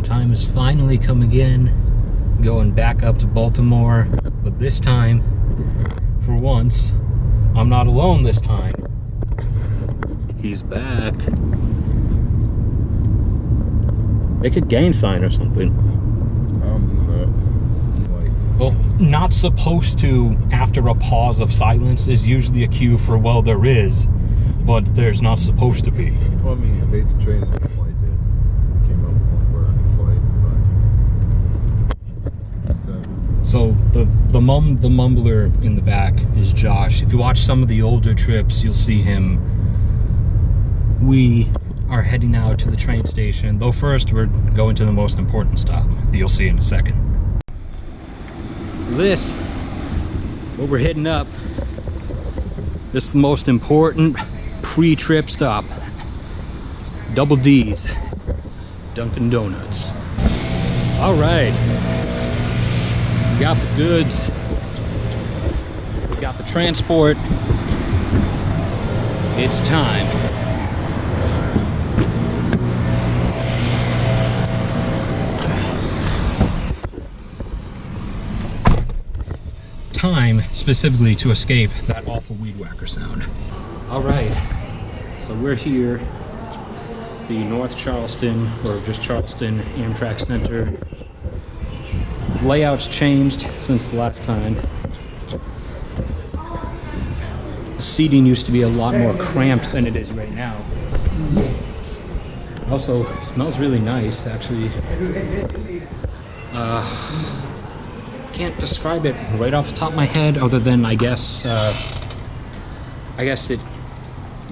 Time has finally come again, going back up to Baltimore, but this time, for once, I'm not alone this time. He's back. Make a gang sign or something. Well, not supposed to after a pause of silence is usually a cue for, well, there is, but there's not supposed to be. Well, I mean, basic training the flight did. Came up with one for any flight, but... So the mumbler in the back is Josh. If you watch some of the older trips, you'll see him. We are heading out to the train station, though first we're going to the most important stop that you'll see in a second. This, what we're heading up, this is the most important pre-trip stop. Double D's, Dunkin' Donuts. All right, we got the goods, we got the transport. It's time. Time specifically to escape that awful weed whacker sound. All right, so we're here, the North Charleston, or just Charleston Amtrak Center. Layout's changed since the last time. The seating used to be a lot more cramped than it is right now. Also, it smells really nice, actually. Can't describe it right off the top of my head, other than I guess it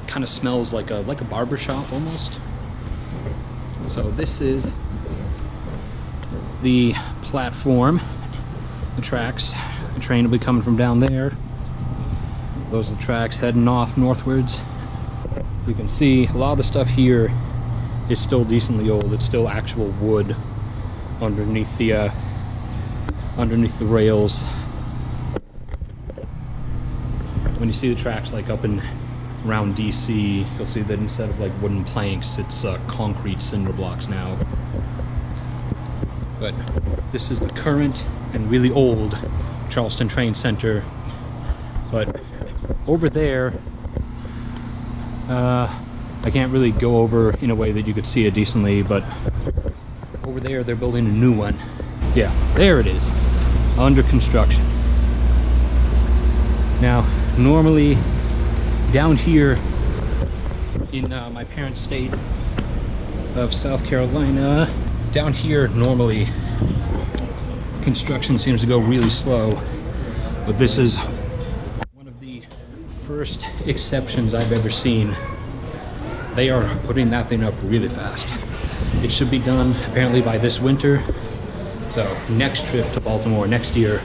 kind of smells like a barber shop almost. So this is the platform, the tracks. The train will be coming from down there. Those are the tracks heading off northwards. You can see a lot of the stuff here is still decently old. It's still actual wood underneath the rails. When you see the tracks like up and around DC, you'll see that instead of like wooden planks, it's concrete cinder blocks now. But this is the current and really old Charleston Train Center. But over there, I can't really go over in a way that you could see it decently, but over there they're building a new one. Yeah, there it is, under construction. Now, normally down here in my parents' state of South Carolina, down here normally construction seems to go really slow, but this is one of the first exceptions I've ever seen. They are putting that thing up really fast. It should be done apparently by this winter. So next trip to Baltimore next year,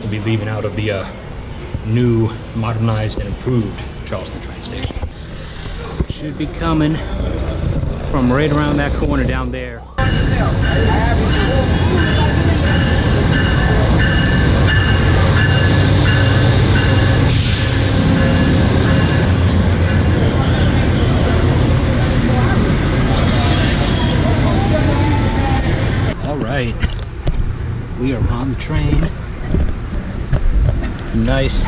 we'll be leaving out of the new, modernized, and improved Charleston train station. Should be coming from right around that corner down there. Right, we are on the train. Nice,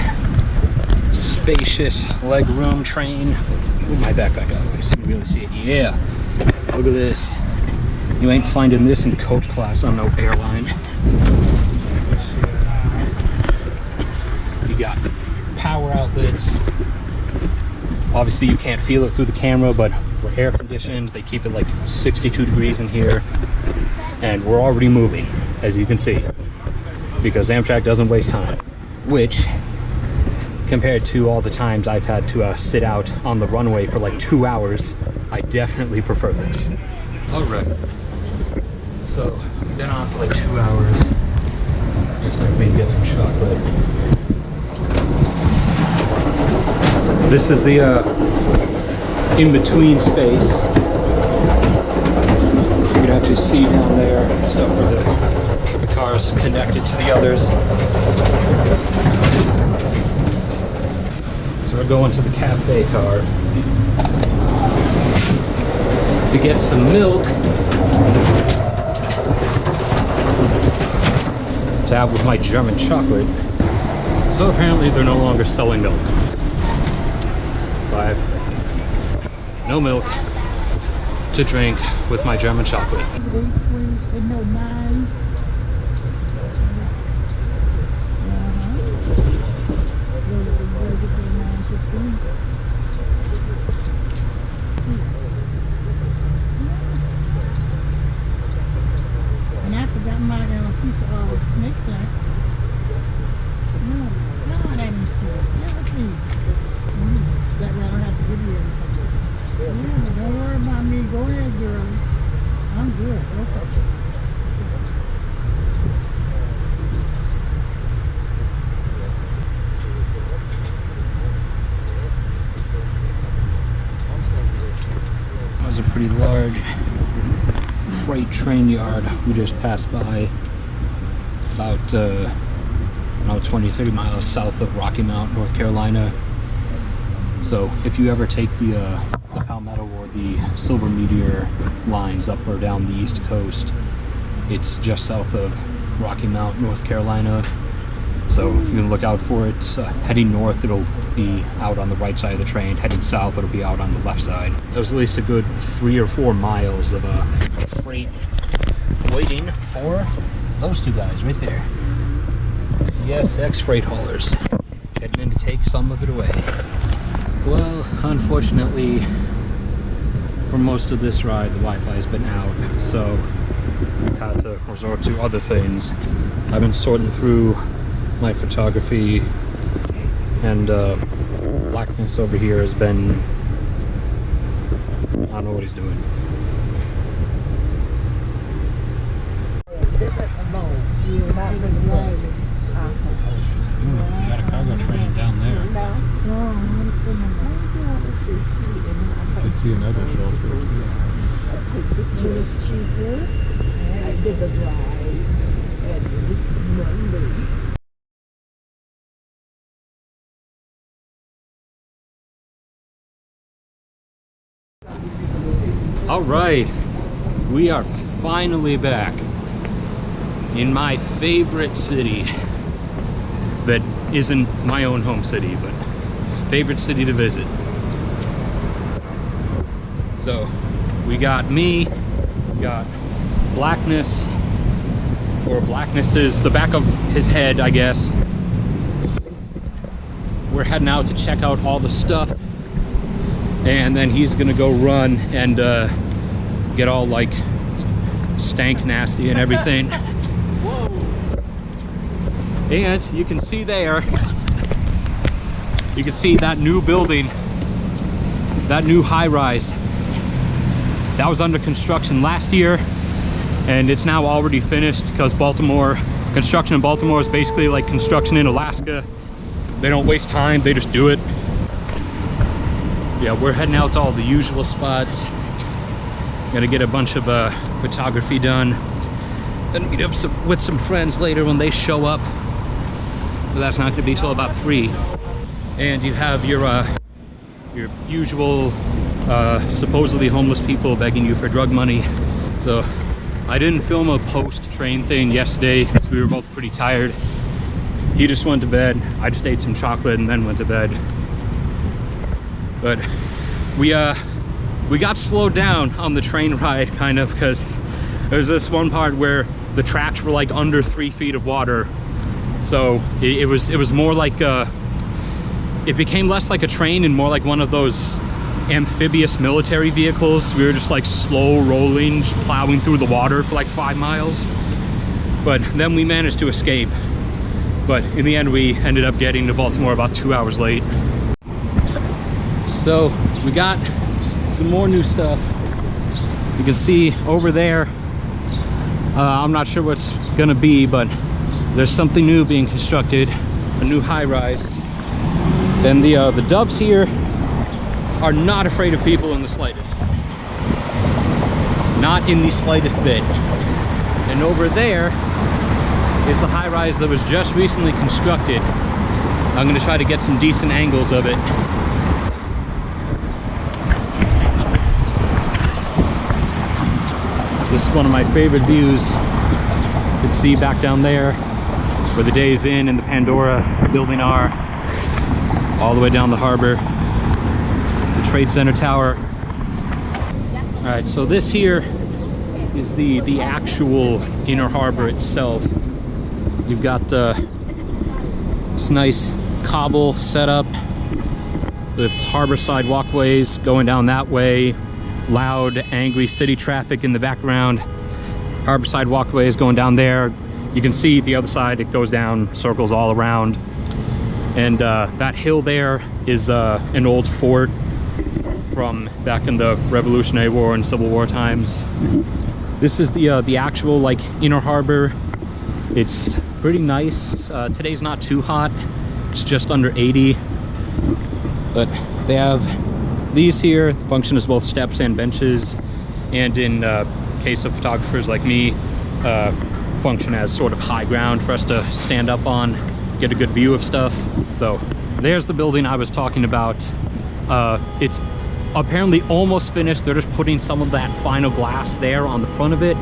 spacious legroom train. Move my backpack out of the way so you can really see it. Yeah, look at this. You ain't finding this in coach class on no airline. You got power outlets. Obviously you can't feel it through the camera, but we're air conditioned. They keep it like 62 degrees in here. And we're already moving, as you can see, because Amtrak doesn't waste time, which, compared to all the times I've had to sit out on the runway for like 2 hours, I definitely prefer this. All right, so we've been on for like 2 hours. It's time for me to get some chocolate. This is the in-between space. You can actually see down there stuff where the cars connected to the others. So we're going to the cafe car to get some milk to have with my German chocolate. So apparently they're no longer selling milk. So I have no milk to drink with my German chocolate. And I forgot my piece of snake plant. No, God, I didn't see it. Yeah, please. That way I don't have to give you anything. Yeah, but don't worry about me. Go ahead, girl. I'm good. Okay. That was a pretty large freight train yard we just passed by, about 20-30 miles south of Rocky Mount, North Carolina. So if you ever take the Palmetto or the Silver Meteor lines up or down the East Coast, it's just south of Rocky Mount, North Carolina. So you can look out for it. Heading north, it'll be out on the right side of the train. Heading south, it'll be out on the left side. There's at least a good 3 or 4 miles of freight waiting for those two guys right there. CSX freight haulers heading in to take some of it away. Well, unfortunately, for most of this ride, the Wi-Fi's been out, so we've had to resort to other things. I've been sorting through my photography, and Blackness over here has been, I don't know what he's doing. We got a cargo train down there. I see another shelter. I did a drive and it was Monday. All right, we are finally back in my favorite city that isn't my own home city, but favorite city to visit. So we got me, we got Blackness, or Blackness is the back of his head, I guess. We're heading out to check out all the stuff, and then he's gonna go run and get all like stank nasty and everything. And you can see there, you can see that new building, that new high-rise that was under construction last year, and it's now already finished because Baltimore, construction in Baltimore is basically like construction in Alaska. They don't waste time, they just do it. Yeah, we're heading out to all the usual spots. Gotta get a bunch of photography done. Then meet up with some friends later when they show up. But that's not gonna be till about 3. And you have your usual supposedly homeless people begging you for drug money. So I didn't film a post-train thing yesterday because we were both pretty tired. He just went to bed. I just ate some chocolate and then went to bed. But we got slowed down on the train ride, kind of, because there's this one part where the tracks were like under 3 feet of water. So it was more like it became less like a train and more like one of those amphibious military vehicles. We were just like slow rolling, just plowing through the water for like 5 miles. But then we managed to escape. But in the end, we ended up getting to Baltimore about 2 hours late. So we got some more new stuff. You can see over there, I'm not sure what's gonna be, but there's something new being constructed, a new high-rise. And the doves here are not afraid of people in the slightest. Not in the slightest bit. And over there is the high-rise that was just recently constructed. I'm gonna try to get some decent angles of it. This is one of my favorite views. You can see back down there where the Days Inn and the Pandora building are, all the way down the harbor, the Trade Center Tower. All right, so this here is the actual inner harbor itself. You've got this nice cobble setup with harborside walkways going down that way, loud, angry city traffic in the background, harborside walkways going down there. You can see the other side, it goes down, circles all around. And that hill there is an old fort from back in the Revolutionary War and Civil War times. This is the actual like inner harbor. It's pretty nice. Today's not too hot. It's just under 80. But they have these here, function as both steps and benches. And in case of photographers like me, function as sort of high ground for us to stand up on, get a good view of stuff. So there's the building I was talking about. It's apparently almost finished. They're just putting some of that final glass there on the front of it.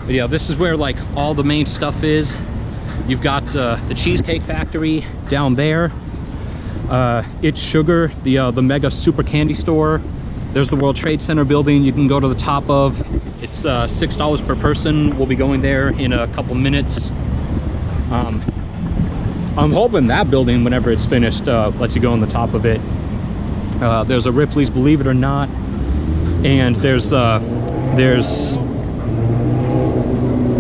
But yeah, this is where like all the main stuff is. You've got the Cheesecake Factory down there. It's Sugar, the mega super candy store. There's the World Trade Center building you can go to the top of. It's $6 per person. We'll be going there in a couple minutes. I'm hoping that building, whenever it's finished, lets you go on the top of it. There's a Ripley's Believe It or Not, and there's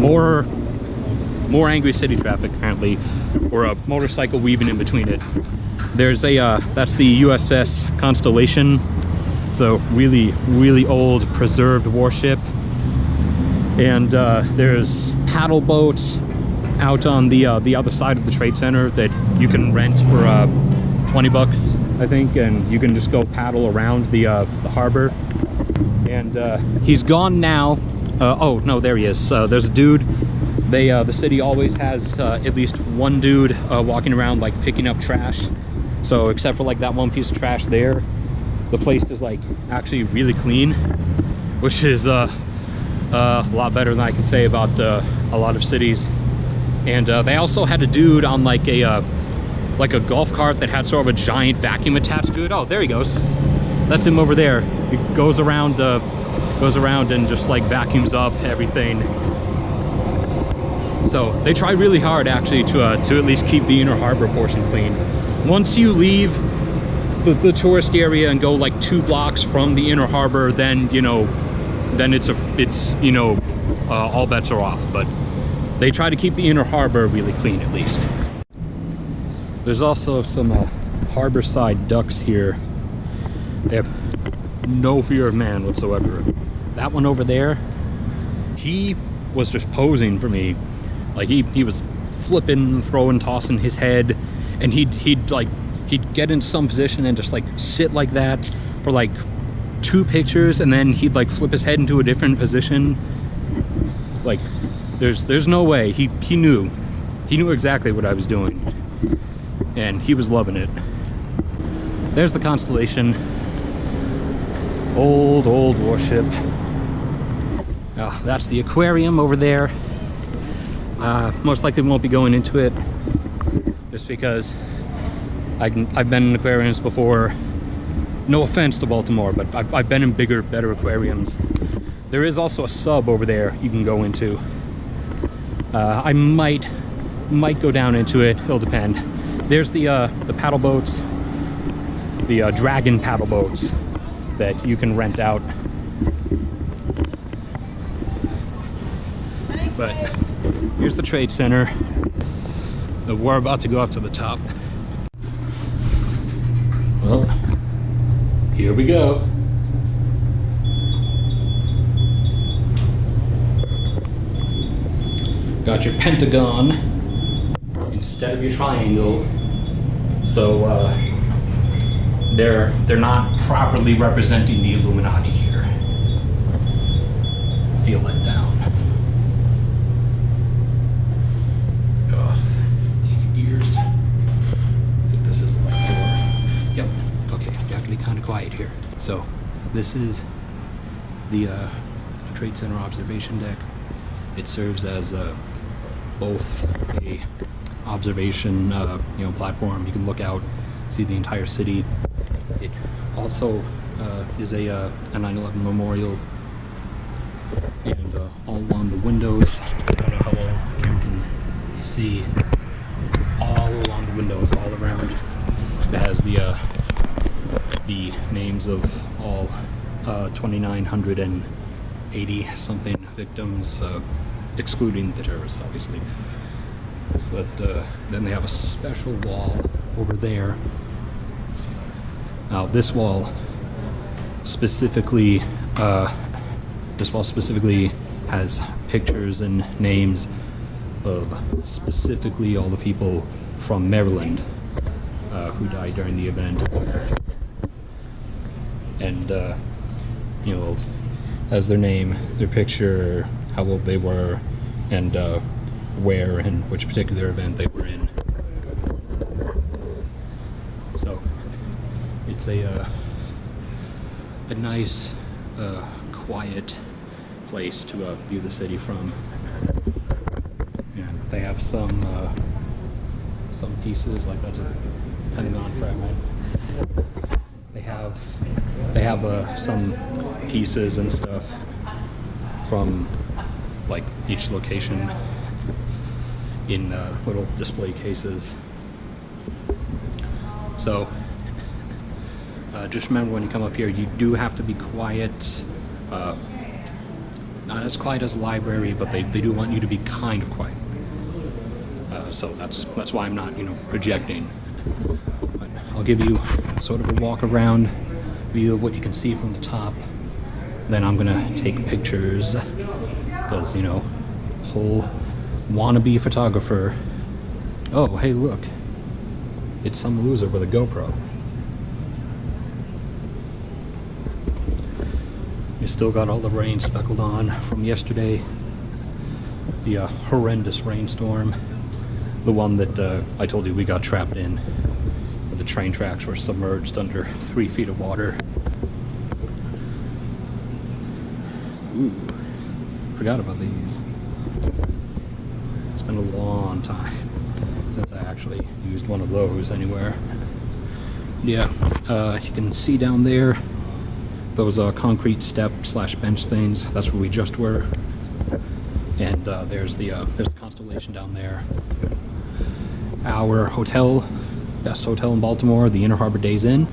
more angry city traffic apparently, or a motorcycle weaving in between it. There's that's the USS Constellation. So really old preserved warship. And there's paddle boats out on the other side of the Trade Center that you can rent for $20, I think, and you can just go paddle around the harbor. And he's gone now. Oh no, there he is. There's a dude. The city always has at least one dude walking around like picking up trash. So except for like that one piece of trash there, the place is like actually really clean, which is a lot better than I can say about a lot of cities. And they also had a dude on like a golf cart that had sort of a giant vacuum attached to it. Oh, there he goes. That's him over there. He goes around and just like vacuums up everything. So they try really hard actually to at least keep the inner harbor portion clean. Once you leave the tourist area and go like 2 blocks from the inner harbor, then it's all bets are off. But they try to keep the inner harbor really clean at least. There's also some harborside ducks here. They have no fear of man whatsoever. That one over there, he was just posing for me. Like he was flipping, throwing, tossing his head, and he'd get in some position and just like sit like that for like 2 pictures, and then he'd like flip his head into a different position. Like there's no way. He knew exactly what I was doing, and he was loving it. There's the Constellation. Old warship. Oh, that's the aquarium over there. Most likely won't be going into it, just because I've been in aquariums before. No offense to Baltimore, but I've been in bigger, better aquariums. There is also a sub over there you can go into. I might go down into it. It'll depend. There's the paddle boats, the dragon paddle boats that you can rent out. But here's the Trade Center. We're about to go up to the top. Well, here we go. Got your pentagon instead of your triangle. So they're not properly representing the Illuminati here. Feel let down. Ears. I think this is the right floor. Yep. Okay, got to be kind of quiet here. So this is the Trade Center observation deck. It serves as both a observation, platform. You can look out, see the entire city. It also is a 9/11 memorial, and all along the windows, I don't know how well the camera can see, all along the windows, all around, it has the names of all 2,980 something victims, excluding the terrorists, obviously. But then they have a special wall over there. Now this wall specifically has pictures and names of specifically all the people from Maryland who died during the event. And as their name, their picture, how old they were, and where and which particular event they were in. So it's a nice, quiet place to view the city from. And they have some pieces, like that's a Pentagon fragment. They have some pieces and stuff from like each location in little display cases. So just remember, when you come up here, you do have to be quiet. Not as quiet as a library, but they do want you to be kind of quiet. So that's why I'm not projecting. But I'll give you sort of a walk around view of what you can see from the top. Then I'm gonna take pictures because whole wannabe photographer. Oh, hey, look, it's some loser with a GoPro. You still got all the rain speckled on from yesterday. The horrendous rainstorm. The one that I told you we got trapped in, where the train tracks were submerged under 3 feet of water. Ooh, forgot about these. It's been a long time since I actually used one of those anywhere. Yeah, you can see down there those concrete step/bench things. That's where we just were. And there's the Constellation down there. Our hotel, best hotel in Baltimore, the Inner Harbor Days Inn,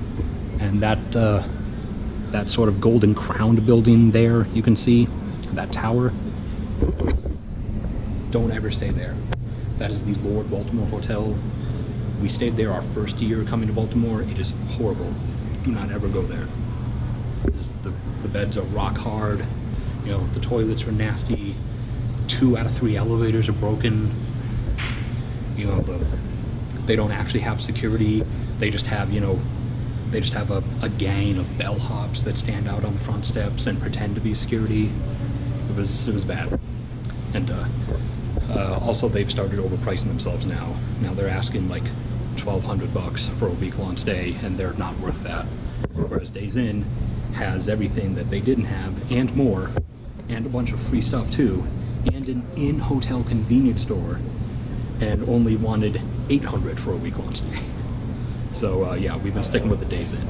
and that sort of golden crowned building there, you can see that tower. Don't ever stay there. That is the Lord Baltimore Hotel. We stayed there our first year coming to Baltimore. It is horrible. Do not ever go there. The beds are rock hard. The toilets are nasty. 2 out of 3 elevators are broken. They don't actually have security. They just have a gang of bellhops that stand out on the front steps and pretend to be security. It was bad. And also they've started overpricing themselves now. Now they're asking like $1,200 for a week-long stay, and they're not worth that. Whereas Days Inn has everything that they didn't have and more, and a bunch of free stuff too, and an in-hotel convenience store, and only wanted $800 for a week-long stay. So yeah, we've been sticking with the Days Inn.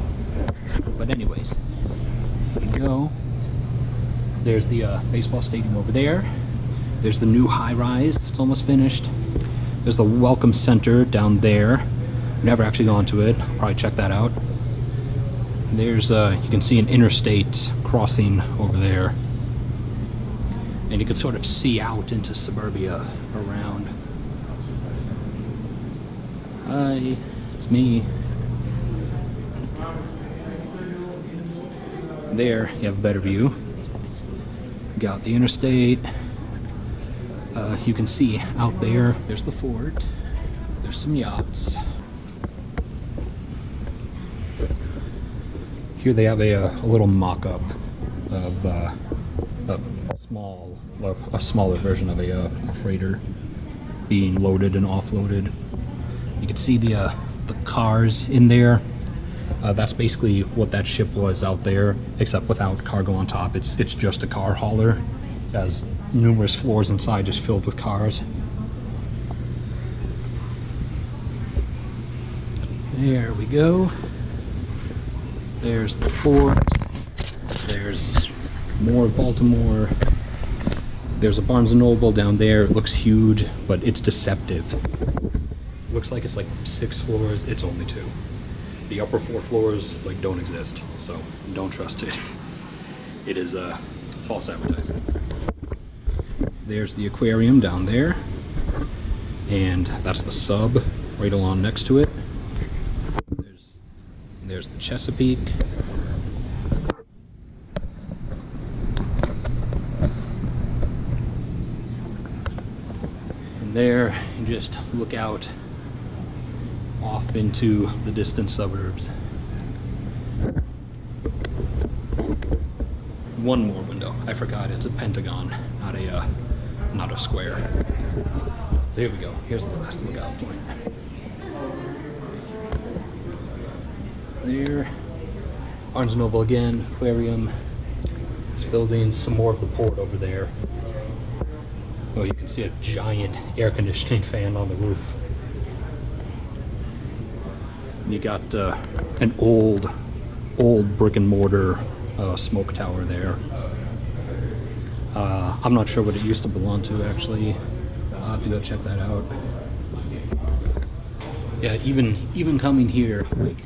But anyways, here you go. There's the baseball stadium over there. There's the new high-rise. It's almost finished. There's the Welcome Center down there. Never actually gone to it. I'll probably check that out. There's you can see an interstate crossing over there, and you can sort of see out into suburbia around. Hi, it's me. There you have a better view. Got the interstate. You can see out there. There's the fort. There's some yachts. Here they have a little mock-up of a smaller version of a freighter being loaded and offloaded. You can see the cars in there. That's basically what that ship was out there, except without cargo on top. It's just a car hauler. It has numerous floors inside just filled with cars. There we go. There's the fort. There's more of Baltimore. There's a Barnes & Noble down there. It looks huge, but it's deceptive. Looks like it's like 6 floors. It's only 2. The upper 4 floors like don't exist, so don't trust it. It is false advertising. There's the aquarium down there, and that's the sub right along next to it. There's the Chesapeake. From there, you just look out off into the distant suburbs. One more window. I forgot it's a pentagon, not a square. So here we go. Here's the last lookout point. There. Barnes & Noble again, aquarium. This building, some more of the port over there. Oh, you can see a giant air conditioning fan on the roof. You got an old brick and mortar smoke tower there. I'm not sure what it used to belong to, actually. I'll have to go check that out. Yeah, even coming here, like,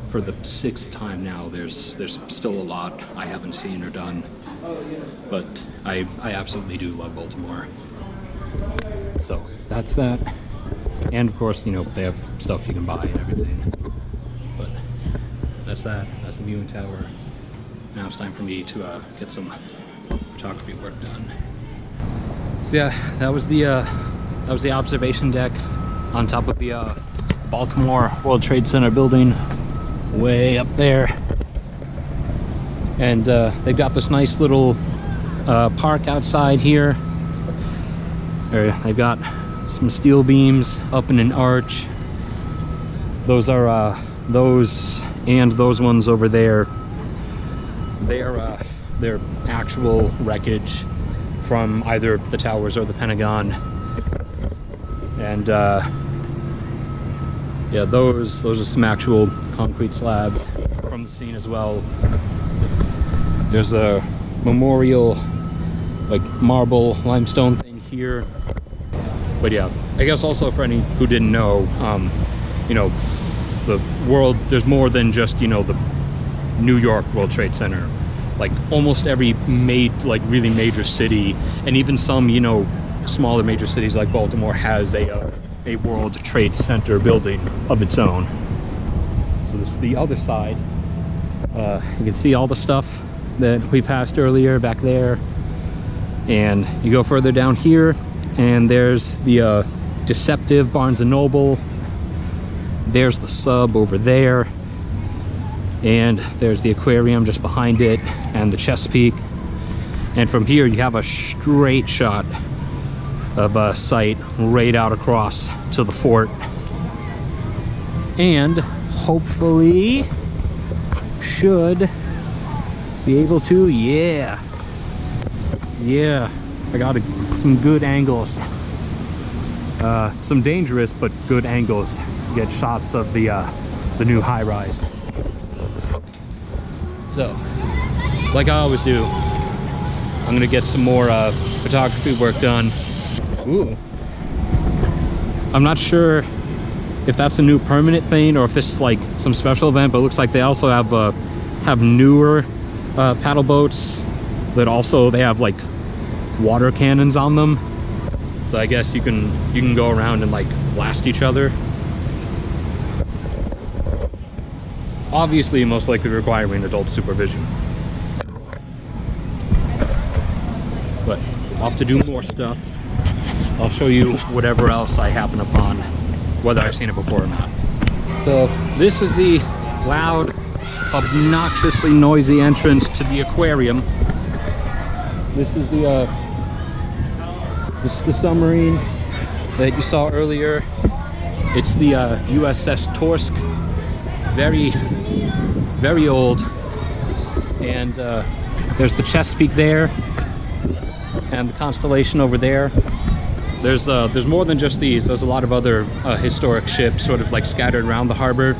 for the 6th time now, there's still a lot I haven't seen or done, but I absolutely do love Baltimore. So that's that, and of course, you know, they have stuff you can buy and everything. But that's that. That's the viewing tower. Now it's time for me to get some photography work done. So yeah, that was the observation deck on top of the Baltimore World Trade Center building, way up there. And they've got this nice little park outside here. They've got some steel beams up in an arch. Those are those and those ones over there. They're actual wreckage from either the towers or the Pentagon. And yeah, those are some actual concrete slabs from the scene as well. There's a memorial, like, marble limestone thing here. But yeah, I guess also for any who didn't know, you know, the world, there's more than just, you know, the New York World Trade Center. Like, almost every really major city, and even some, you know, smaller major cities like Baltimore, has a World Trade Center building of its own. So this is the other side. You can see all the stuff that we passed earlier back there, and you go further down here and there's the deceptive Barnes & Noble. There's the sub over there, and there's the aquarium just behind it, and the Chesapeake. And from here you have a straight shot of a site right out across to the fort, and hopefully should be able to, yeah, I got some good angles, some dangerous but good angles. Get shots of the new high-rise. So, like I always do, I'm gonna get some more photography work done. Ooh. I'm not sure if that's a new permanent thing or if this is like some special event, but it looks like they also have newer paddle boats that also, they have like water cannons on them. So I guess you can go around and like blast each other. Obviously, most likely requiring adult supervision. But I'll have to do more stuff. I'll show you whatever else I happen upon, whether I've seen it before or not. So this is the loud, obnoxiously noisy entrance to the aquarium. This is the submarine that you saw earlier. It's the USS Torsk. Very, very old. And there's the Chesapeake there, and the Constellation over there. There's more than just these. There's a lot of other historic ships sort of like scattered around the harbor.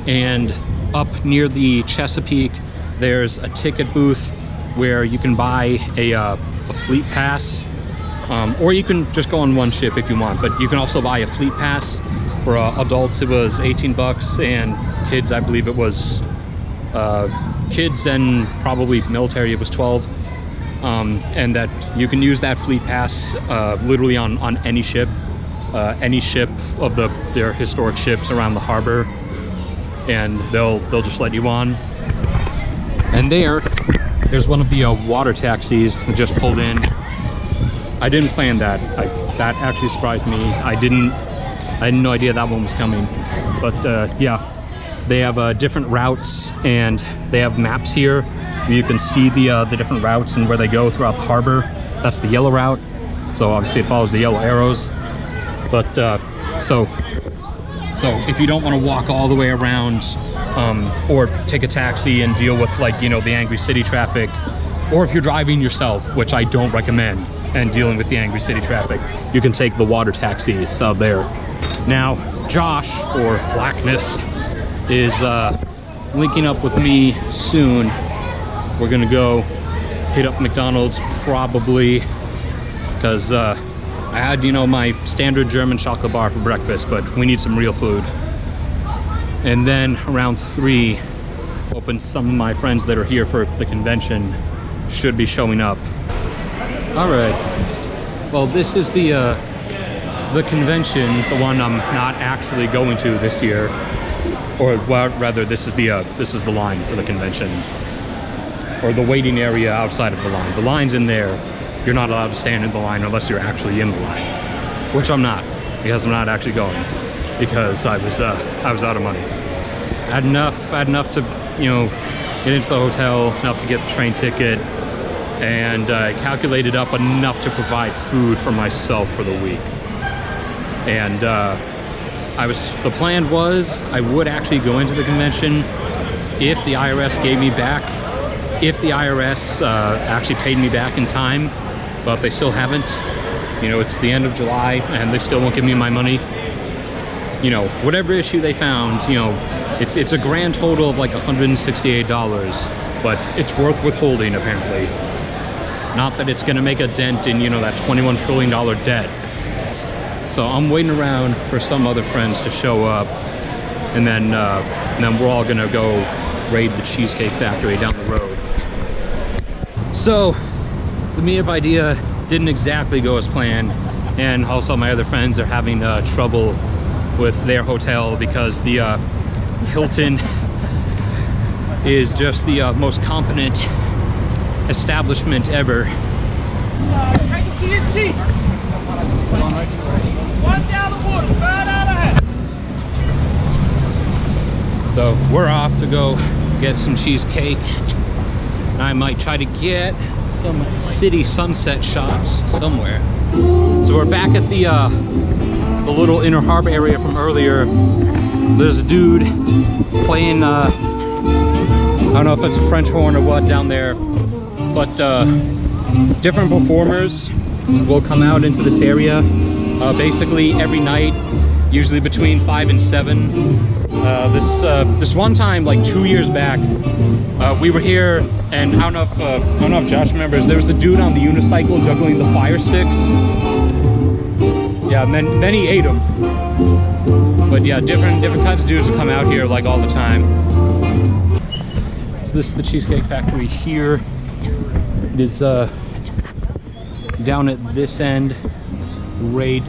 And up near the Chesapeake, there's a ticket booth where you can buy a fleet pass, or you can just go on one ship if you want, but you can also buy a fleet pass. For adults it was 18 bucks, and kids, I believe it was kids and probably military, it was 12. And that you can use that fleet pass literally on any ship of their historic ships around the harbor, and they'll just let you on. And there's one of the water taxis that just pulled in. I didn't plan that. That actually surprised me. I had no idea that one was coming. But yeah, they have different routes, and they have maps here where you can see the different routes and where they go throughout the harbor. That's the yellow route, so obviously it follows the yellow arrows. But so if you don't want to walk all the way around, or take a taxi and deal with, like, you know, the angry city traffic, or if you're driving yourself, which I don't recommend, and dealing with the angry city traffic, you can take the water taxis there. Now, Josh, or Blackness, is linking up with me soon. We're gonna go hit up McDonald's probably, because I had, you know, my standard German chocolate bar for breakfast, but we need some real food. And then around 3, hoping some of my friends that are here for the convention should be showing up. All right, well, this is the convention, the one I'm not actually going to this year, or well, rather, this is the line for the convention, or the waiting area outside of the line. The line's in there. You're not allowed to stand in the line unless you're actually in the line, which I'm not, because I'm not actually going, because I was out of money. I had enough to, you know, get into the hotel, enough to get the train ticket, and calculated up enough to provide food for myself for the week. And the plan was I would actually go into the convention if the IRS gave me back, if the IRS actually paid me back in time, but they still haven't. You know, it's the end of July and they still won't give me my money. You know, whatever issue they found, you know, it's a grand total of like $168, but it's worth withholding apparently. Not that it's gonna make a dent in, you know, that $21 trillion debt. So I'm waiting around for some other friends to show up, and then we're all gonna go raid the Cheesecake Factory down the road. So the meetup idea didn't exactly go as planned, and also my other friends are having trouble with their hotel because the Hilton is just the most competent establishment ever. Take it to your seats. $1 water, $5 hat. So we're off to go get some cheesecake. I might try to get some city sunset shots somewhere. So we're back at the little inner harbor area from earlier. There's a dude playing, I don't know if it's a French horn or what down there, but different performers will come out into this area basically every night, usually between 5 and 7. This one time, like 2 years back, we were here, and I don't know if Josh remembers. There was the dude on the unicycle juggling the fire sticks. Yeah, and then he ate them. But yeah, different kinds of dudes will come out here like all the time. So this is the Cheesecake Factory here. It is down at this end, right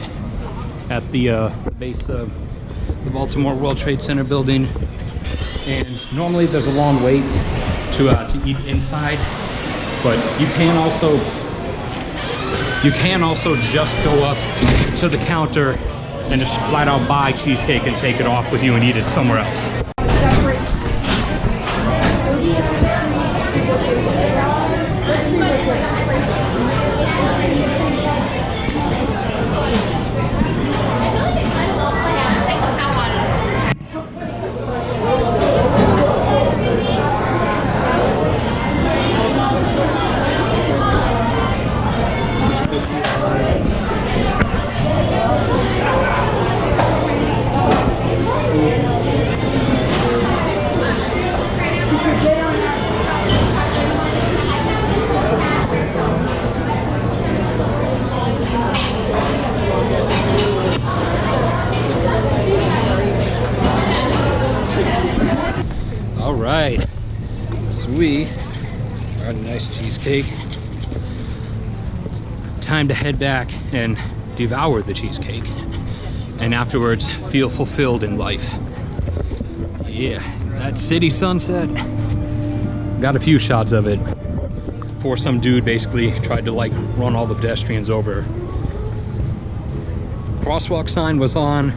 at the base of the Baltimore World Trade Center building. And normally there's a long wait to eat inside, but you can also just go up to the counter and just flat out buy cheesecake and take it off with you and eat it somewhere else. cheesecake. Time to head back and devour the cheesecake, and afterwards feel fulfilled in life. Yeah, that city sunset. Got a few shots of it before some dude basically tried to like run all the pedestrians over. Crosswalk sign was on,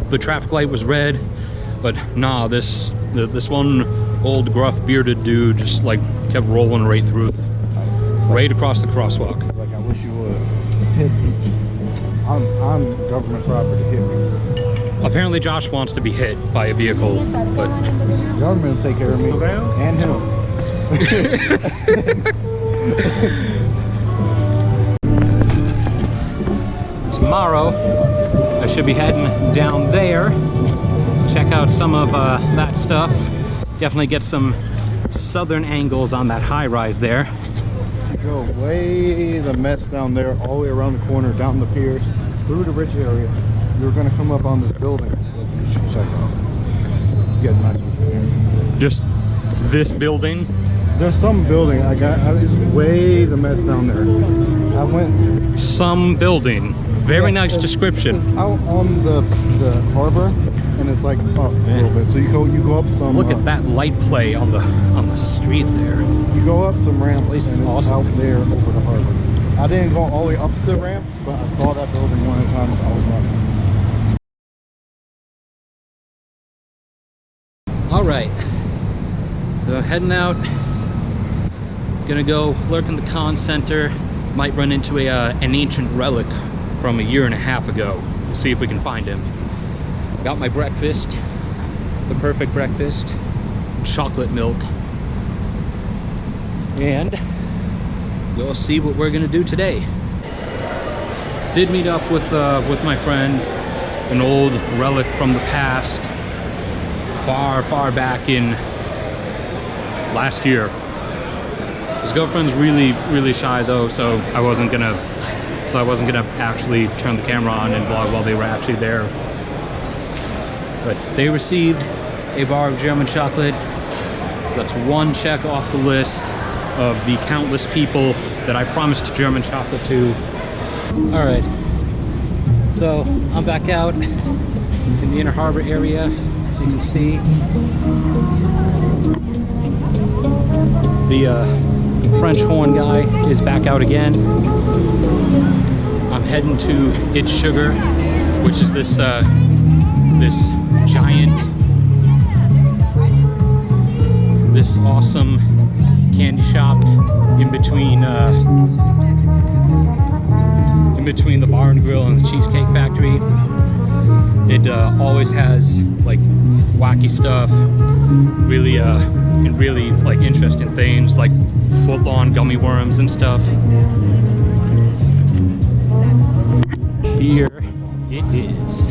the traffic light was red, but nah, this one old gruff bearded dude just like kept rolling right through, right across the crosswalk. Like, I wish you would hit me. I'm government property, hit me. Apparently Josh wants to be hit by a vehicle, but Government will take care of me and him. tomorrow I should be heading down there, check out some of that stuff. Definitely get some southern angles on that high rise there. Go way the mess down there, all the way around the corner, down the piers, through the rich area. You're gonna come up on this building that you should check out. Get a nice view. Just this building. There's some building it's way the mess down there. I went Some building. Very nice description. It's out on the harbor, and it's like up a little bit. So you go up some. Look at that light play on the street there. You go up some ramps. This place is and it's awesome. out there over the harbor. I didn't go all the way up the ramps, but I saw that building one of the times I was running. All right, so heading out. Gonna go lurk in the con center. Might run into an ancient relic from 1.5 years ago. We'll see if we can find him. Got my breakfast, the perfect breakfast, chocolate milk, and we'll see what we're gonna do today. Did meet up with my friend, an old relic from the past, far back in last year. His girlfriend's really shy though, so I wasn't gonna actually turn the camera on and vlog while they were actually there. But they received a bar of German chocolate. So that's one check off the list of the countless people that I promised German chocolate to. All right, so I'm back out in the Inner Harbor area, as you can see. The French horn guy is back out again. I'm heading to It's Sugar, which is this giant, this awesome candy shop in between the bar and grill and the Cheesecake Factory. It always has like wacky stuff, really like interesting things like foot-long gummy worms and stuff. Here it is.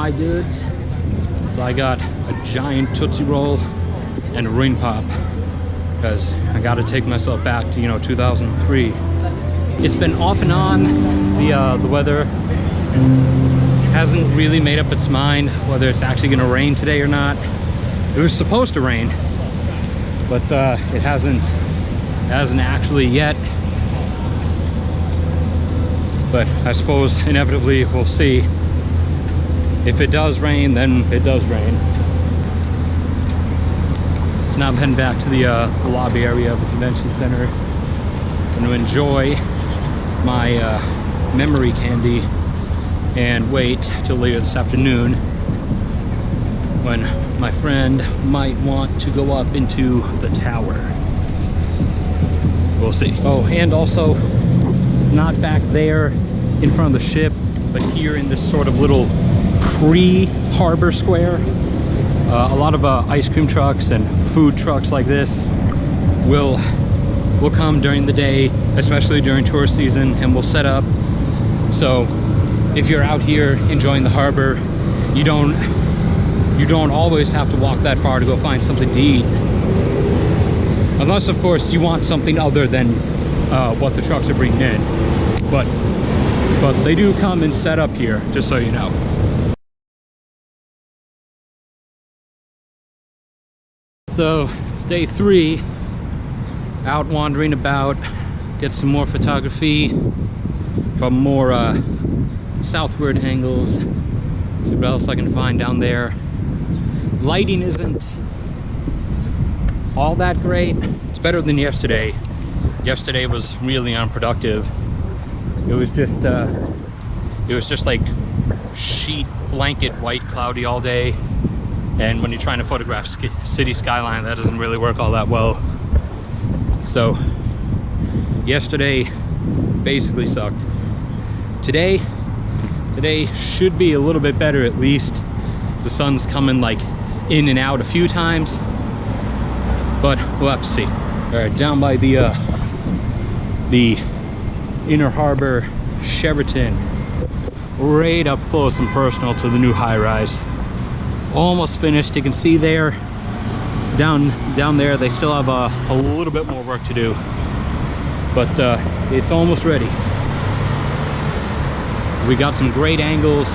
my goods. So I got a giant Tootsie Roll and a ring pop because I got to take myself back to 2003. It's been off and on. The weather hasn't really made up its mind whether it's actually going to rain today or not. It was supposed to rain, but it hasn't actually yet. But I suppose inevitably we'll see. If it does rain, then it does rain. So now I'm heading back to the lobby area of the convention center. I'm going to enjoy my memory candy and wait till later this afternoon when my friend might want to go up into the tower. We'll see. Oh, and also, not back there in front of the ship, but here in this sort of little pre-harbor square. A lot of ice cream trucks and food trucks like this will come during the day, especially during tourist season, and will set up. So if you're out here enjoying the harbor, you don't always have to walk that far to go find something to eat. Unless, of course, you want something other than what the trucks are bringing in. But they do come and set up here, just so you know. So it's day 3, out wandering about, get some more photography from more southward angles. See what else I can find down there. Lighting isn't all that great. It's better than yesterday. Yesterday was really unproductive. It was just like sheet blanket white cloudy all day. And when you're trying to photograph city skyline, that doesn't really work all that well. So yesterday basically sucked. Today should be a little bit better at least. The sun's coming like in and out a few times, but we'll have to see. All right, down by the Inner Harbor Sheraton, right up close and personal to the new high-rise. Almost finished. You can see there, down there, they still have a little bit more work to do, but it's almost ready. We got some great angles,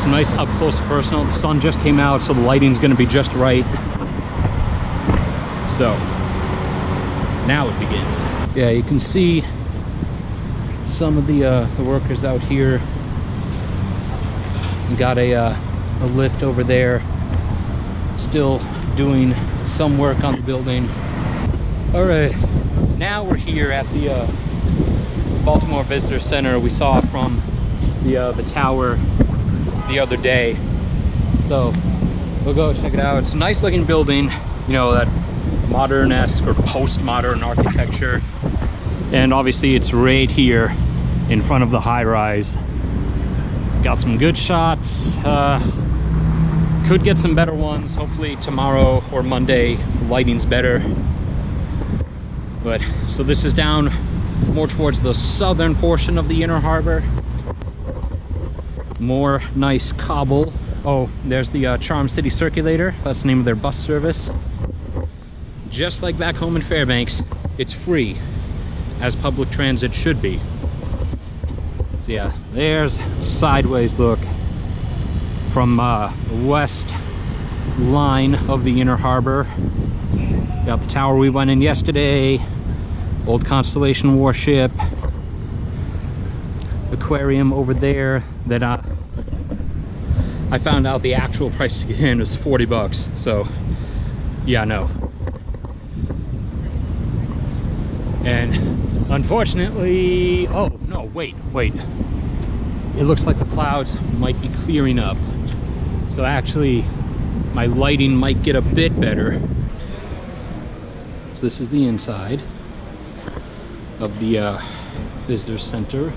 some nice up close and personal. The sun just came out, so the lighting's going to be just right. So now it begins. Yeah, you can see some of the workers out here. We got a lift over there, still doing some work on the building. All right, now we're here at the Baltimore Visitor Center. We saw from the tower the other day, so we'll go check it out. It's a nice looking building, that modern-esque or postmodern architecture, and obviously it's right here in front of the high-rise. Got some good shots. Could get some better ones. Hopefully tomorrow or Monday, lighting's better. But so this is down more towards the southern portion of the Inner Harbor. More nice cobble. Oh, there's the Charm City Circulator. That's the name of their bus service. Just like back home in Fairbanks, it's free, as public transit should be. So yeah, there's a sideways look from the west line of the Inner Harbor. Got the tower we went in yesterday, old Constellation warship, aquarium over there that I found out the actual price to get in was 40 bucks. So yeah, no. And unfortunately, oh no, wait. It looks like the clouds might be clearing up. So actually, my lighting might get a bit better. So this is the inside of the visitor center.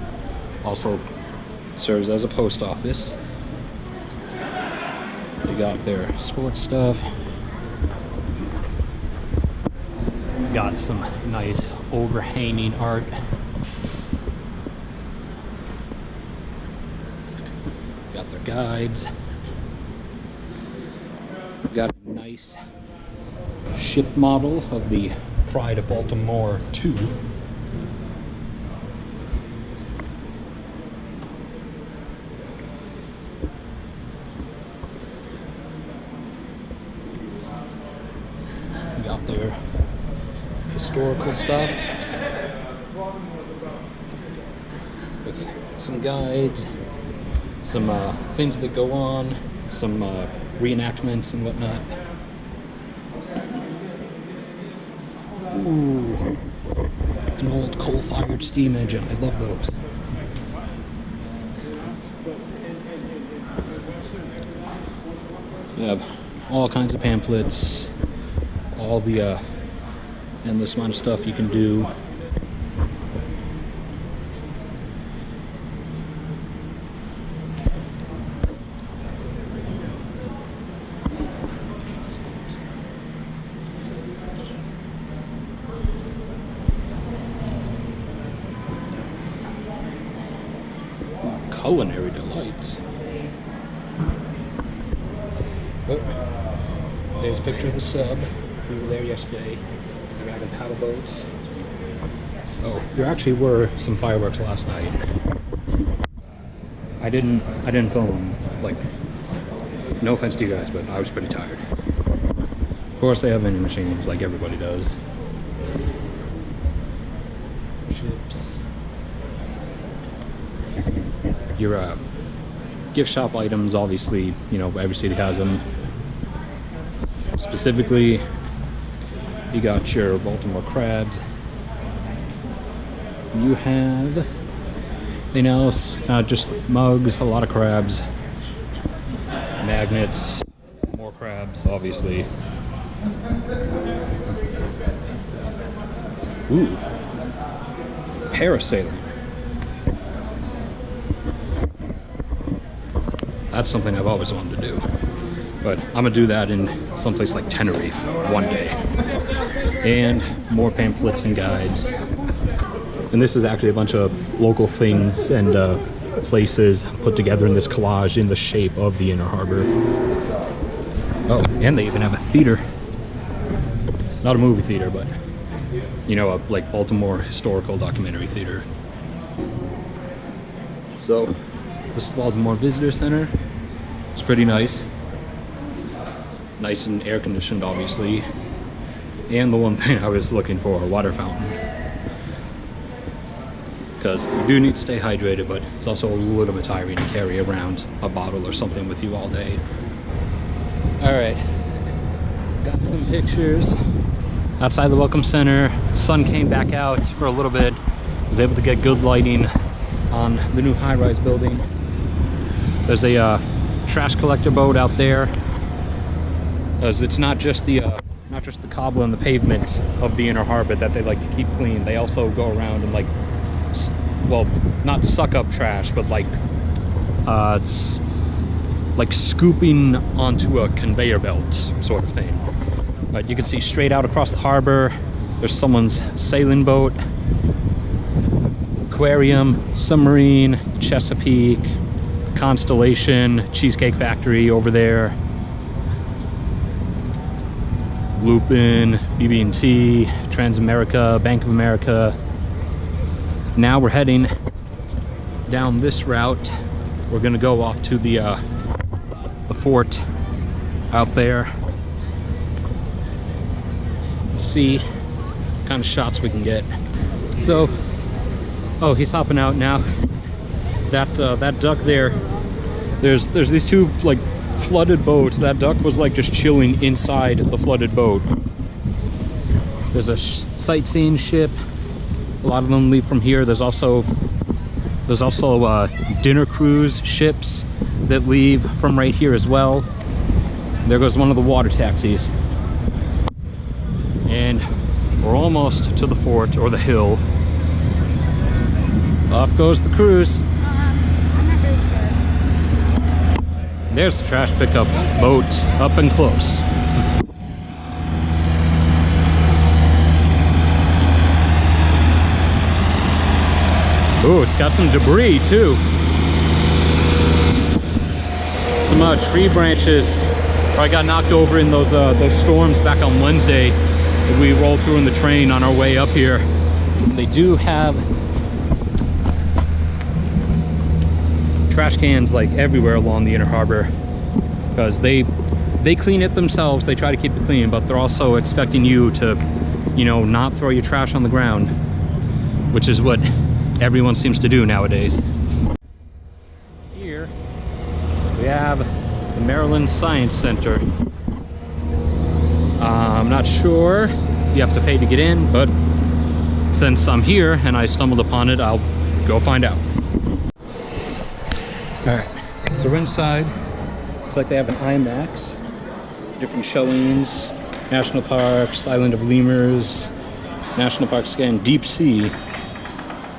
Also serves as a post office. They got their sports stuff. Got some nice overhanging art. Got their guides. We've got a nice ship model of the Pride of Baltimore 2. We got their historical stuff with some guides, some things that go on, some reenactments and whatnot. Ooh, an old coal-fired steam engine. I love those. We have all kinds of pamphlets, all the endless amount of stuff you can do. Culinary delights. Oh, there's a picture of the sub. We were there yesterday. We got in paddle boats. Oh, there actually were some fireworks last night. I didn't film them. Like, no offense to you guys, but I was pretty tired. Of course, they have vending machines like everybody does. Chips. Your gift shop items, obviously, you know, every city has them. Specifically, you got your Baltimore crabs. You have, you know, just mugs, a lot of crabs, magnets, more crabs, obviously. Ooh, parasailing. That's something I've always wanted to do, but I'm gonna do that in someplace like Tenerife one day. And more pamphlets and guides. And this is actually a bunch of local things and places put together in this collage in the shape of the Inner Harbor. Oh, and they even have a theater. Not a movie theater, but, you know, a like Baltimore historical documentary theater. So, this is the Baltimore Visitor Center. It's pretty nice. Nice and air conditioned, obviously. And the one thing I was looking for, a water fountain. Because you do need to stay hydrated, but it's also a little bit tiring to carry around a bottle or something with you all day. Alright, got some pictures outside the Welcome Center. Sun came back out for a little bit. Was able to get good lighting on the new high-rise building. There's a trash collector boat out there. As it's not just the cobble and the pavement of the Inner Harbor that they like to keep clean. They also go around and, like, well, not suck up trash, but like it's like scooping onto a conveyor belt sort of thing. But you can see straight out across the harbor, there's someone's sailing boat, aquarium, submarine, Chesapeake, Constellation, Cheesecake Factory over there, Lupin, BB&T, Transamerica, Bank of America. Now we're heading down this route. We're gonna go off to the fort out there. Let's see what kind of shots we can get. So, oh, he's hopping out now. That duck there. There's these two like flooded boats. That duck was like just chilling inside the flooded boat. There's a sightseeing ship. A lot of them leave from here. There's also dinner cruise ships that leave from right here as well. There goes one of the water taxis. And we're almost to the fort, or the hill. Off goes the cruise. I'm not really sure. There's the trash pickup boat up and close. Ooh, it's got some debris too. Some tree branches I got knocked over in those storms back on Wednesday. We rolled through in the train on our way up here. They do have trash cans like everywhere along the Inner Harbor, because they clean it themselves. They try to keep it clean, but they're also expecting you to, you know, not throw your trash on the ground, which is what everyone seems to do nowadays. Here we have the Maryland Science Center. I'm not sure if you have to pay to get in, but since I'm here and I stumbled upon it, I'll go find out. Alright, so we're inside. Looks like they have an IMAX, different showings, national parks, Island of Lemurs, national parks again, deep sea,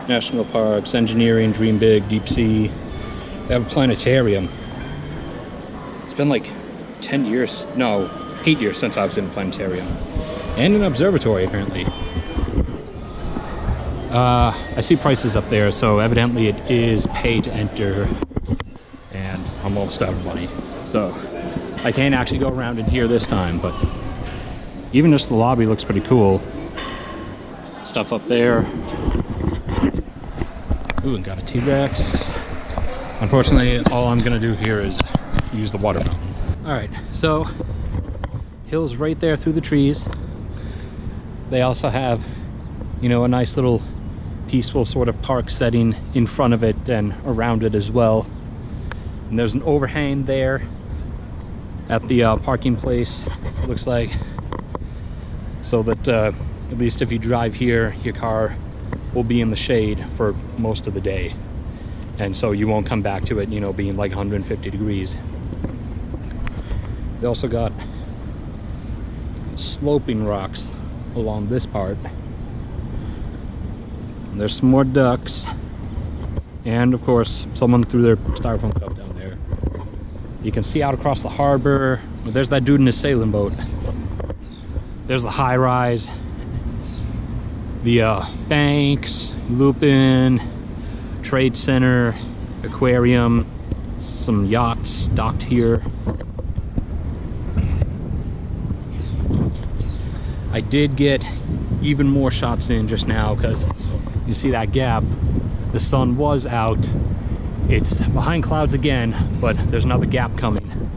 national parks, engineering, dream big, deep sea. They have a planetarium. It's been like 10 years, no, 8 years since I was in a planetarium. And an observatory, apparently. I see prices up there, so evidently it is pay to enter. And I'm almost out of money. So I can't actually go around in here this time, but even just the lobby looks pretty cool. Stuff up there. Ooh, and got a T-Rex. Unfortunately, all I'm gonna do here is use the water fountain. All right, so hill's right there through the trees. They also have, you know, a nice little peaceful sort of park setting in front of it and around it as well. And there's an overhang there at the parking place, it looks like, so that at least if you drive here, your car will be in the shade for most of the day, and so you won't come back to it, you know, being like 150 degrees. They also got sloping rocks along this part. And there's some more ducks, and of course someone threw their styrofoam cup down there. You can see out across the harbor. There's that dude in his sailing boat. There's the high rise, the banks, Lupin, Trade Center, aquarium, some yachts docked here. I did get even more shots in just now because you see that gap. The sun was out. It's behind clouds again, but there's another gap coming.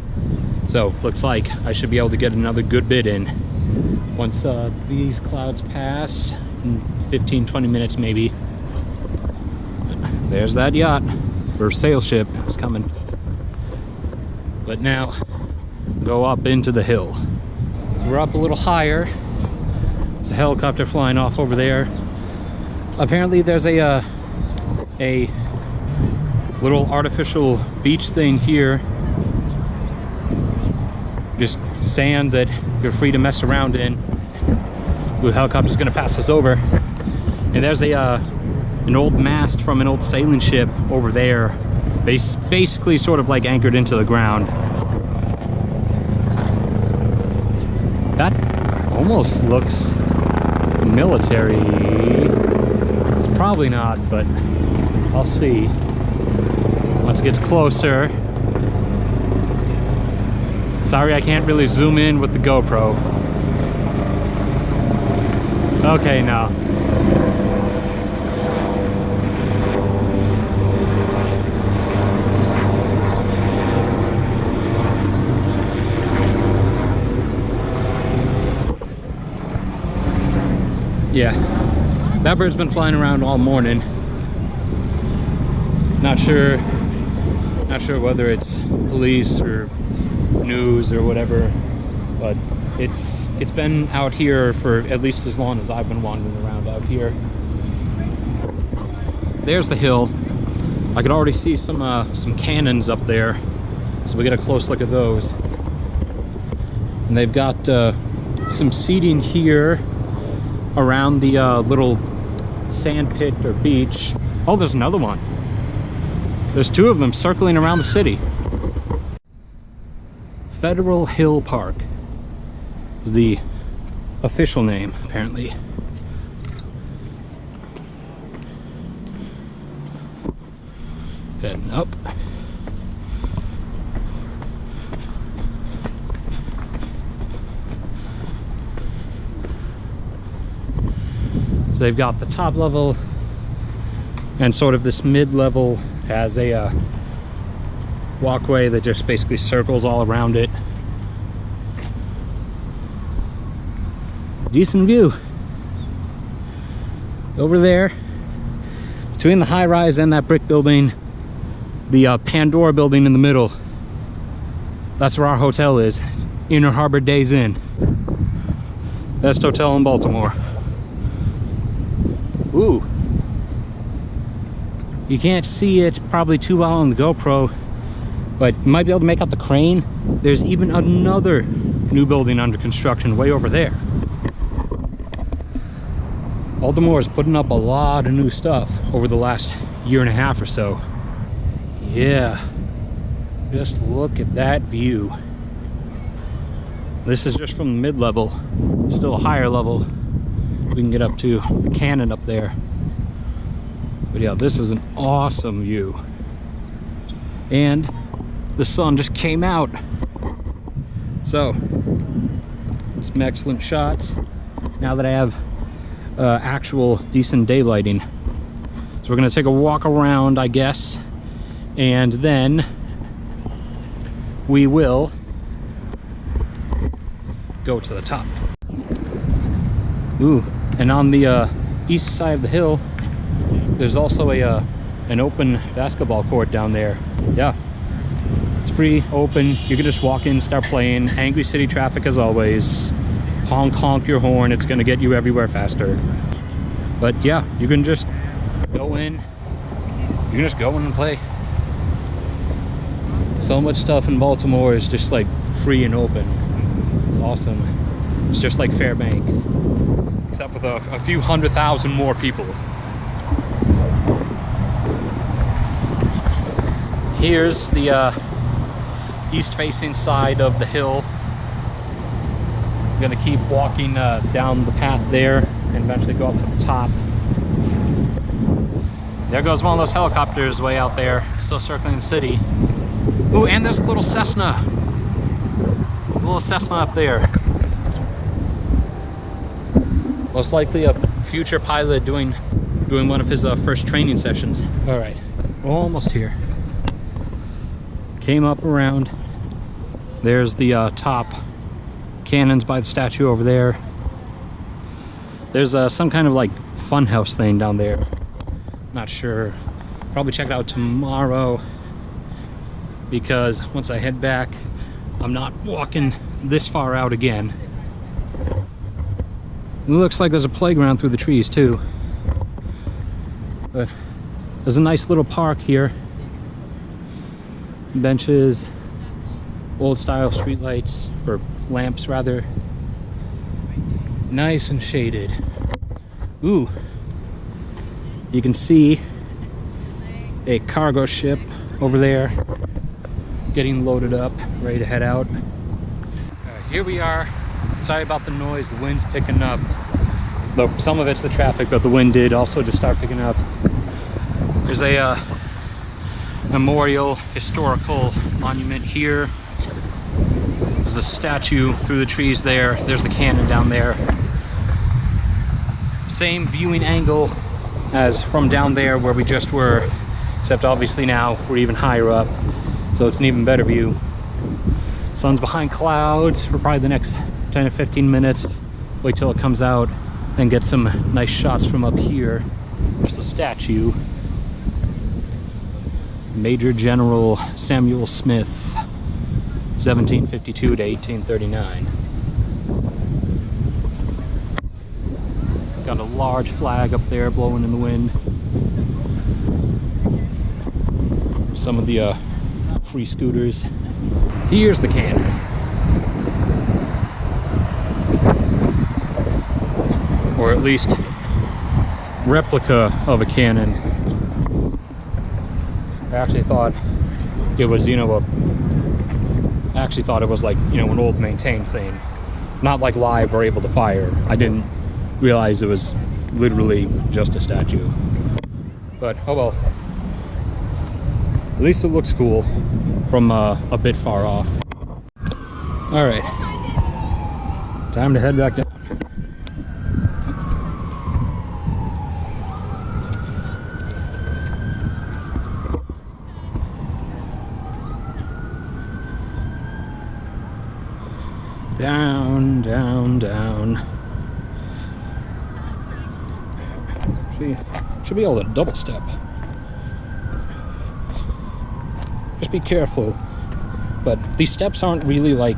So looks like I should be able to get another good bit in once these clouds pass in 15-20 minutes maybe. There's that yacht or sail ship is coming. But now go up into the hill. We're up a little higher. There's a helicopter flying off over there. Apparently there's a little artificial beach thing here, just sand that you're free to mess around in. The helicopter's gonna pass us over, and there's an old mast from an old sailing ship over there, basically sort of like anchored into the ground. That almost looks military. It's probably not, but I'll see once it gets closer. Sorry, I can't really zoom in with the GoPro. Okay, now. Yeah, that bird's been flying around all morning. Not sure whether it's police or news or whatever, but it's been out here for at least as long as I've been wandering around out here. There's the hill. I could already see some cannons up there, so we get a close look at those. And they've got some seating here around the little sand pit or beach. Oh, there's another one. There's two of them circling around the city. Federal Hill Park is the official name, apparently. Heading up. So they've got the top level, and sort of this mid-level has a walkway that just basically circles all around it. Decent view. Over there, between the high-rise and that brick building, the Pandora building in the middle, that's where our hotel is. Inner Harbor Days Inn. Best hotel in Baltimore. Ooh. You can't see it probably too well on the GoPro, but you might be able to make out the crane. There's even another new building under construction way over there. Baltimore is putting up a lot of new stuff over the last year and a half or so. Yeah, just look at that view. This is just from the mid-level. Still a higher level. We can get up to the cannon up there. But yeah, this is an awesome view. And the sun just came out. So, some excellent shots. Now that I have actual decent daylighting. So we're gonna take a walk around, I guess, and then we will go to the top. Ooh, and on the east side of the hill, there's also an open basketball court down there. Yeah, it's free, open. You can just walk in, start playing. Angry city traffic as always. Honk, honk your horn. It's gonna get you everywhere faster. But yeah, you can just go in. You can just go in and play. So much stuff in Baltimore is just like free and open. It's awesome. It's just like Fairbanks, except with a few 100,000 more people. Here's the east-facing side of the hill. I'm gonna keep walking down the path there and eventually go up to the top. There goes one of those helicopters way out there, still circling the city. Ooh, and there's a little Cessna. There's a little Cessna up there. Most likely a future pilot doing one of his first training sessions. All right, we're almost here. Came up around. There's the top cannons by the statue over there. There's some kind of like funhouse thing down there. Not sure. Probably check it out tomorrow, because once I head back, I'm not walking this far out again. It looks like there's a playground through the trees too. But there's a nice little park here. Benches, old style street lights, or lamps rather. Nice and shaded. Ooh, you can see a cargo ship over there getting loaded up, ready to head out. Here we are. Sorry about the noise, the wind's picking up. Though some of it's the traffic, but the wind did also just start picking up. There's a memorial historical monument here. There's a statue through the trees there. There's the cannon down there. Same viewing angle as from down there where we just were, except obviously now we're even higher up, so it's an even better view. Sun's behind clouds for probably the next 10 to 15 minutes. Wait till it comes out and get some nice shots from up here. There's the statue. Major General Samuel Smith, 1752 to 1839. Got a large flag up there blowing in the wind. Some of the free scooters. Here's the cannon. Or at least replica of a cannon. I actually thought it was, you know, I actually thought it was like, you know, an old maintained thing. Not like live or able to fire. I didn't realize it was literally just a statue. But, oh well. At least it looks cool from a bit far off. All right. Time to head back down. Down, down, down. Should be able to double step. Just be careful. But these steps aren't really like,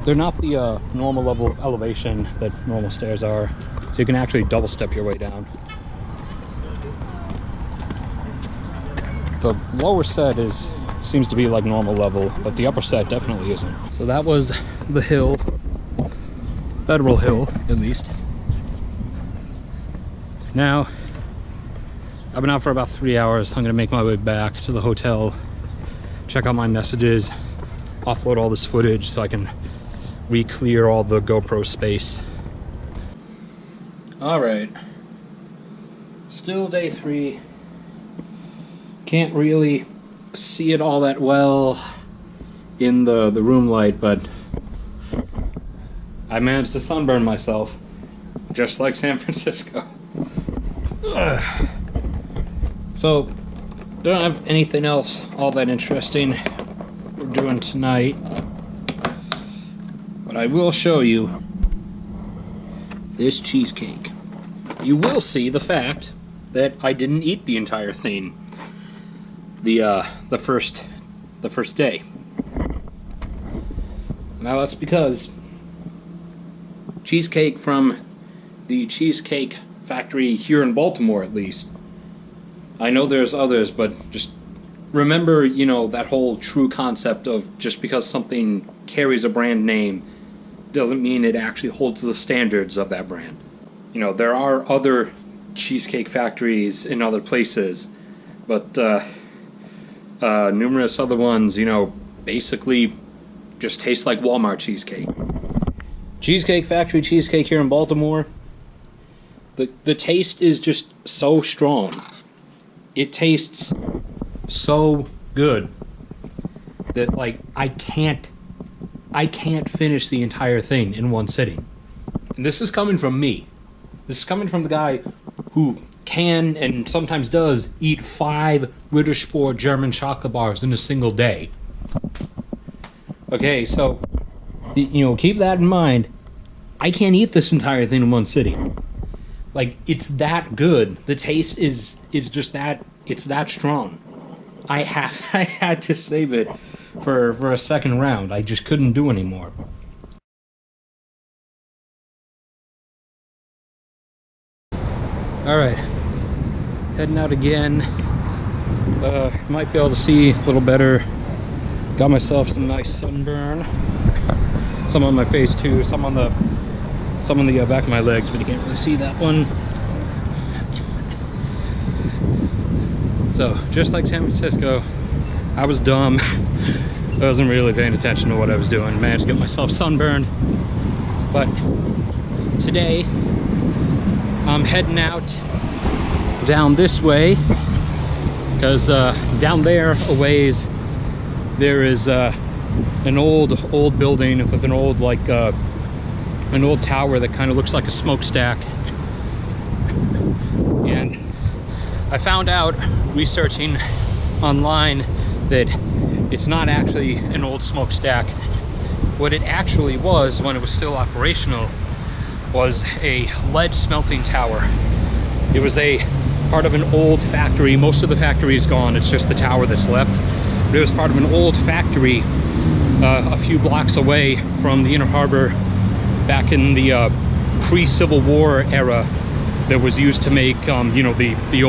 they're not the normal level of elevation that normal stairs are. So you can actually double step your way down. The lower set seems to be like normal level, but the upper set definitely isn't. So that was the hill, Federal Hill at least. Now, I've been out for about 3 hours. I'm gonna make my way back to the hotel, check out my messages, offload all this footage so I can re-clear all the GoPro space. All right, still day 3. Can't really see it all that well in the room light, but I managed to sunburn myself, just like San Francisco. Ugh. So, don't have anything else all that interesting we're doing tonight, but I will show you this cheesecake. You will see the fact that I didn't eat the entire thing the first day. Now that's because cheesecake from the Cheesecake Factory here in Baltimore, at least. I know there's others, but just remember, you know, that whole true concept of just because something carries a brand name doesn't mean it actually holds the standards of that brand. You know, there are other cheesecake factories in other places, but numerous other ones, you know, basically just taste like Walmart cheesecake. Cheesecake Factory cheesecake here in Baltimore, the taste is just so strong. It tastes so good that, like, I can't finish the entire thing in one sitting. And this is coming from me. This is coming from the guy who can and sometimes does eat 5 Rittersport German chocolate bars in a single day. Okay, so, you know, keep that in mind. I can't eat this entire thing in one sitting. Like, it's that good. The taste is just that, it's that strong. I had to save it for a second round. I just couldn't do anymore. Alright, heading out again. Might be able to see a little better. Got myself some nice sunburn. Some on my face too, some on the back of my legs, but you can't really see that one. So, just like San Francisco, I was dumb. I wasn't really paying attention to what I was doing. Managed to get myself sunburned. But today, I'm heading out down this way, because down there a ways, there is an old building with an old tower that kind of looks like a smokestack. And I found out researching online that it's not actually an old smokestack. What it actually was, when it was still operational, was a lead smelting tower. It was a part of an old factory. Most of the factory is gone, it's just the tower that's left. But it was part of an old factory a few blocks away from the Inner Harbor back in the pre-Civil War era, that was used to make you know, the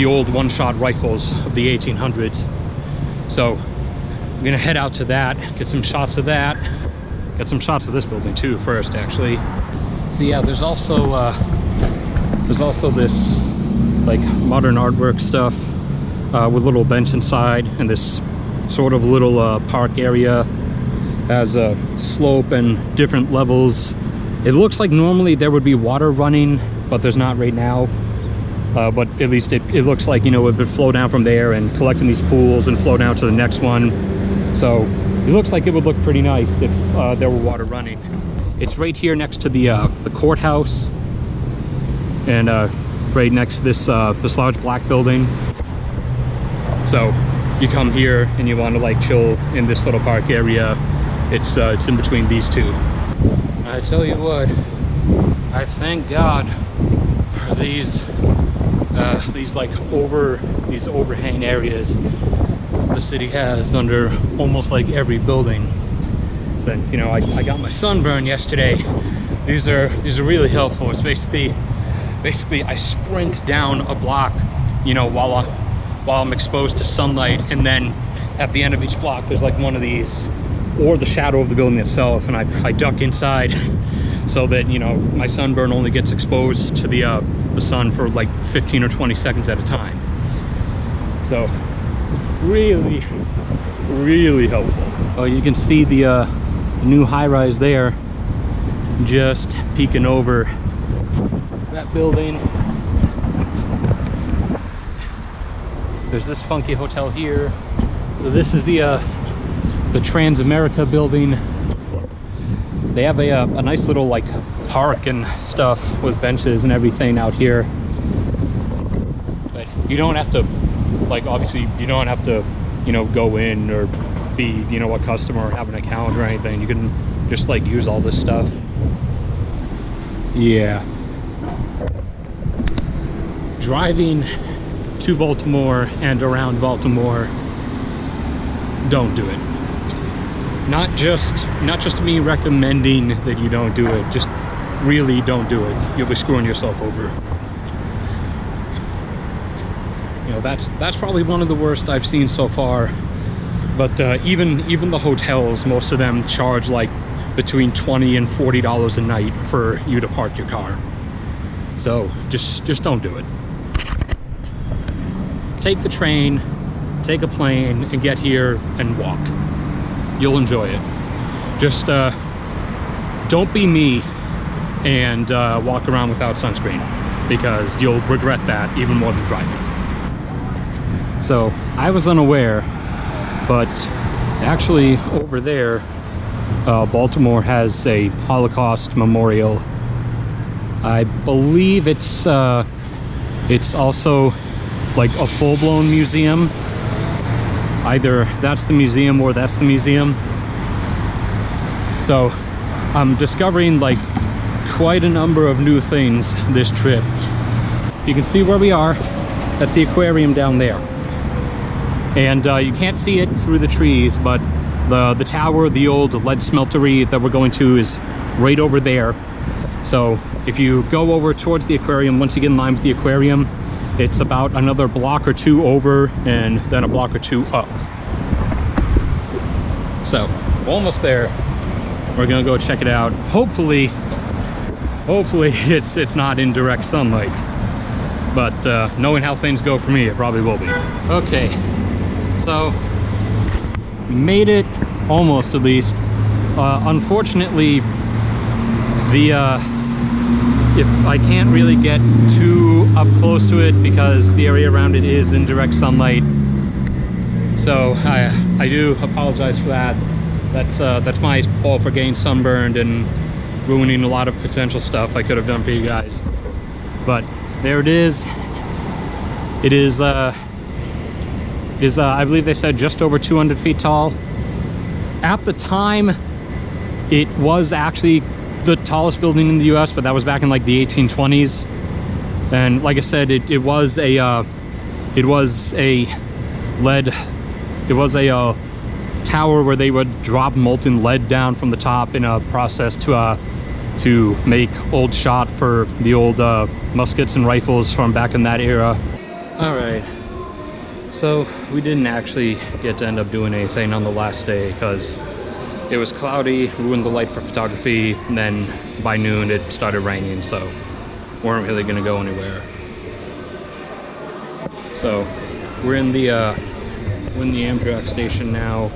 old one-shot rifles of the 1800s. So I'm gonna head out to that, get some shots of that, get some shots of this building too first, actually. So yeah, there's also this like modern artwork stuff with a little bench inside, and this sort of little park area has a slope and different levels. It looks like normally there would be water running, but there's not right now. But at least it looks like, you know, it would flow down from there and collect in these pools and flow down to the next one. So it looks like it would look pretty nice if there were water running. It's right here next to the courthouse, and right next to this large black building. So you come here and you want to like chill in this little park area, It's in between these two. I tell you what, I thank God for these like these overhang areas the city has under almost like every building. Since, you know, I got my sunburn yesterday, these are really helpful. It's basically I sprint down a block, you know, while I'm exposed to sunlight, and then at the end of each block there's like one of these, or the shadow of the building itself, and I duck inside so that, you know, my sunburn only gets exposed to the sun for like 15 or 20 seconds at a time. So really helpful. Oh, you can see the new high-rise there, just peeking over that building. There's this funky hotel here. So this is the Transamerica building. They have a nice little like park and stuff with benches and everything out here. But you don't have to, like, obviously you don't have to, you know, go in or be, you know, a customer or have an account or anything. You can just like use all this stuff. Yeah. Driving to Baltimore and around Baltimore, don't do it. Not just me recommending that you don't do it, just really don't do it. You'll be screwing yourself over. You know, that's probably one of the worst I've seen so far. But even the hotels, most of them charge like between $20 and $40 a night for you to park your car. So just don't do it. Take the train, take a plane, and get here and walk. You'll enjoy it. Just don't be me and walk around without sunscreen, because you'll regret that even more than driving. So I was unaware, but actually over there, Baltimore has a Holocaust memorial. I believe it's also like a full-blown museum. Either that's the museum or that's the museum. So I'm discovering like quite a number of new things this trip. You can see where we are. That's the aquarium down there. And you can't see it through the trees, but the tower, the old lead smeltery that we're going to, is right over there. So if you go over towards the aquarium, once you get in line with the aquarium, it's about another block or two over and then a block or two up. So almost there. We're gonna go check it out. Hopefully it's not in direct sunlight, but knowing how things go for me, it probably will be. Okay, so we made it almost, at least. Unfortunately, if I can't really get too up close to it because the area around it is in direct sunlight. So I do apologize for that. That's my fault for getting sunburned and ruining a lot of potential stuff I could have done for you guys. But there it is. It is I believe they said just over 200 feet tall. At the time, it was actually the tallest building in the US, but that was back in like the 1820s. And like I said, it was a tower where they would drop molten lead down from the top in a process to make old shot for the old muskets and rifles from back in that era. All right, so we didn't actually get to end up doing anything on the last day because it was cloudy, ruined the light for photography, and then by noon it started raining, so weren't really gonna go anywhere. So we're in the Amtrak station now,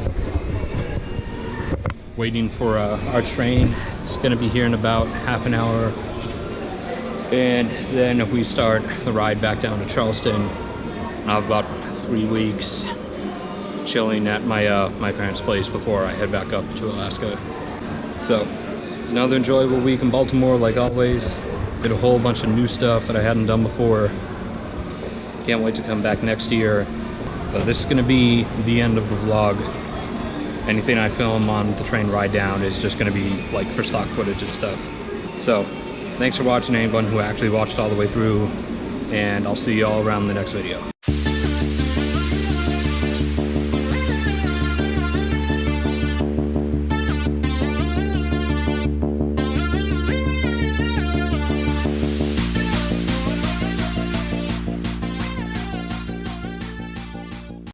waiting for our train. It's gonna be here in about half an hour, and then we start the ride back down to Charleston. I have about 3 weeks chilling at my parents' place before I head back up to Alaska. So it's another enjoyable week in Baltimore, like always. Did a whole bunch of new stuff that I hadn't done before. Can't wait to come back next year. But this is gonna be the end of the vlog. Anything I film on the train ride down is just going to be like for stock footage and stuff. So thanks for watching, anyone who actually watched all the way through, and I'll see you all around the next video.